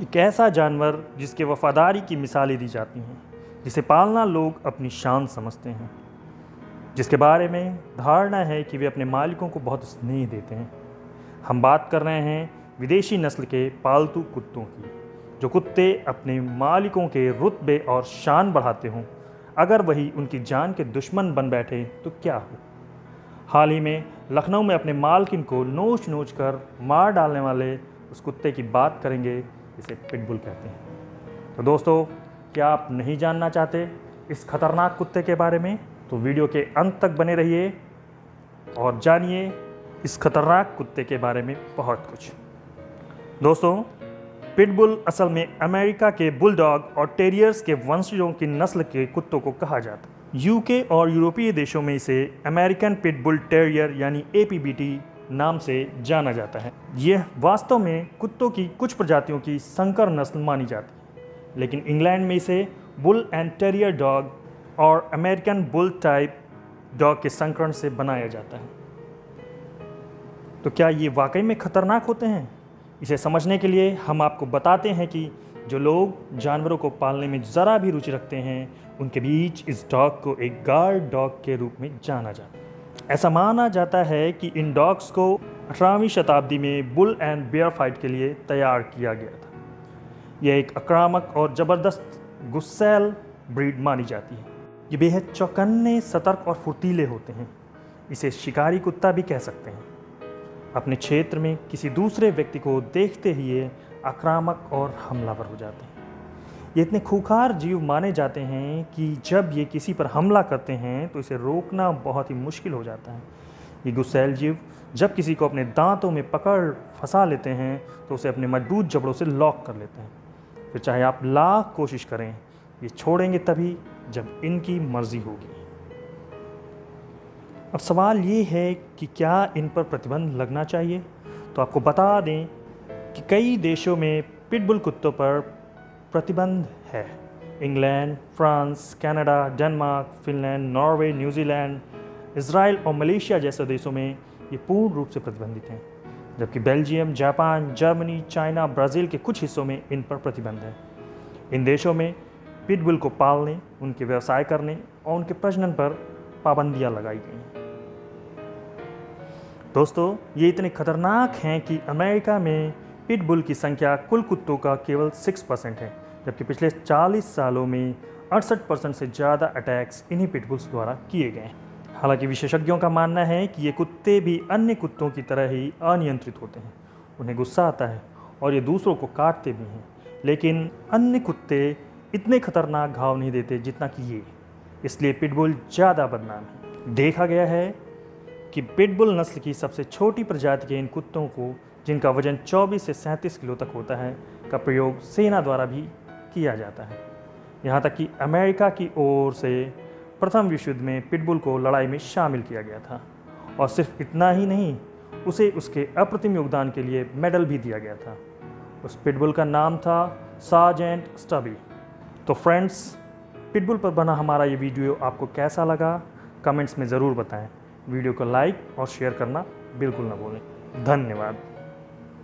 एक ऐसा जानवर जिसके वफादारी की मिसालें दी जाती हैं, जिसे पालना लोग अपनी शान समझते हैं, जिसके बारे में धारणा है कि वे अपने मालिकों को बहुत स्नेह देते हैं। हम बात कर रहे हैं विदेशी नस्ल के पालतू कुत्तों की, जो कुत्ते अपने मालिकों के रुतबे और शान बढ़ाते हों। अगर वही उनकी जान के दुश्मन बन बैठे तो क्या हो। हाल ही में लखनऊ में अपने मालकिन को नोच नोच कर मार डालने वाले उस कुत्ते की बात करेंगे जिसे पिटबुल कहते हैं। तो दोस्तों, क्या आप नहीं जानना चाहते इस खतरनाक कुत्ते के बारे में? तो वीडियो के अंत तक बने रहिए और जानिए इस खतरनाक कुत्ते के बारे में बहुत कुछ। दोस्तों, पिटबुल असल में अमेरिका के बुलडॉग और टेरियर्स के वंशजों की नस्ल के कुत्तों को कहा जाता है। यूके और यूरोपीय देशों में इसे अमेरिकन पिटबुल टेरियर यानी APBT नाम से जाना जाता है। यह वास्तव में कुत्तों की कुछ प्रजातियों की संकर नस्ल मानी जाती है, लेकिन इंग्लैंड में इसे बुल एंड टेरियर डॉग और अमेरिकन बुल टाइप डॉग के संकरण से बनाया जाता है। तो क्या ये वाकई में खतरनाक होते हैं? इसे समझने के लिए हम आपको बताते हैं कि जो लोग जानवरों को पालने में ज़रा भी रुचि रखते हैं, उनके बीच इस डॉग को एक गार्ड डॉग के रूप में जाना जाता है। ऐसा माना जाता है कि इन डॉग्स को 18वीं शताब्दी में बुल एंड बेयर फाइट के लिए तैयार किया गया था। यह एक आक्रामक और ज़बरदस्त गुस्सैल ब्रीड मानी जाती है। ये बेहद चौकन्ने, सतर्क और फुर्तीले होते हैं। इसे शिकारी कुत्ता भी कह सकते हैं। अपने क्षेत्र में किसी दूसरे व्यक्ति को देखते ही ये आक्रामक और हमलावर हो जाते हैं। ये इतने खूंखार जीव माने जाते हैं कि जब ये किसी पर हमला करते हैं तो इसे रोकना बहुत ही मुश्किल हो जाता है। ये गुस्सैल जीव जब किसी को अपने दांतों में पकड़ फंसा लेते हैं तो उसे अपने मजबूत जबड़ों से लॉक कर लेते हैं। फिर चाहे आप लाख कोशिश करें, ये छोड़ेंगे तभी जब इनकी मर्जी होगी। अब सवाल ये है कि क्या इन पर प्रतिबंध लगना चाहिए? तो आपको बता दें कि कई देशों में पिटबुल कुत्तों पर प्रतिबंध है। England, France, Canada, Denmark, Finland, Norway, New Zealand, Israel और मलेशिया जैसे देशों में ये पूर्ण रूप से प्रतिबंधित हैं, जबकि Belgium, Japan, Germany, China, Brazil के कुछ हिस्सों में इन पर प्रतिबंध है। इन देशों में पिटबुल को पालने, उनके व्यवसाय करने और उनके प्रजनन पर पाबंदियां लगाई गई हैं। दोस्तों, ये इतने खतरनाक हैं कि अमेरिका में पिटबुल की संख्या कुल कुत्तों का केवल 6% है, जबकि पिछले 40 सालों में 68% से ज़्यादा अटैक्स इन्हीं पिटबुल्स द्वारा किए गए हैं। हालांकि विशेषज्ञों का मानना है कि ये कुत्ते भी अन्य कुत्तों की तरह ही अनियंत्रित होते हैं। उन्हें गुस्सा आता है और ये दूसरों को काटते भी हैं, लेकिन अन्य कुत्ते इतने खतरनाक घाव नहीं देते जितना कि ये, इसलिए पिटबुल ज़्यादा बदनाम है। देखा गया है कि पिटबुल नस्ल की सबसे छोटी प्रजाति के इन कुत्तों को, जिनका वजन 24 से 37 किलो तक होता है, का प्रयोग सेना द्वारा भी किया जाता है। यहाँ तक कि अमेरिका की ओर से प्रथम विश्व युद्ध में पिटबुल को लड़ाई में शामिल किया गया था, और सिर्फ इतना ही नहीं, उसे उसके अप्रतिम योगदान के लिए मेडल भी दिया गया था। उस पिटबुल का नाम था सार्जेंट स्टबी। तो फ्रेंड्स, पिटबुल पर बना हमारा ये वीडियो आपको कैसा लगा, कमेंट्स में ज़रूर बताएं। वीडियो को लाइक और शेयर करना बिल्कुल ना भूलें। धन्यवाद।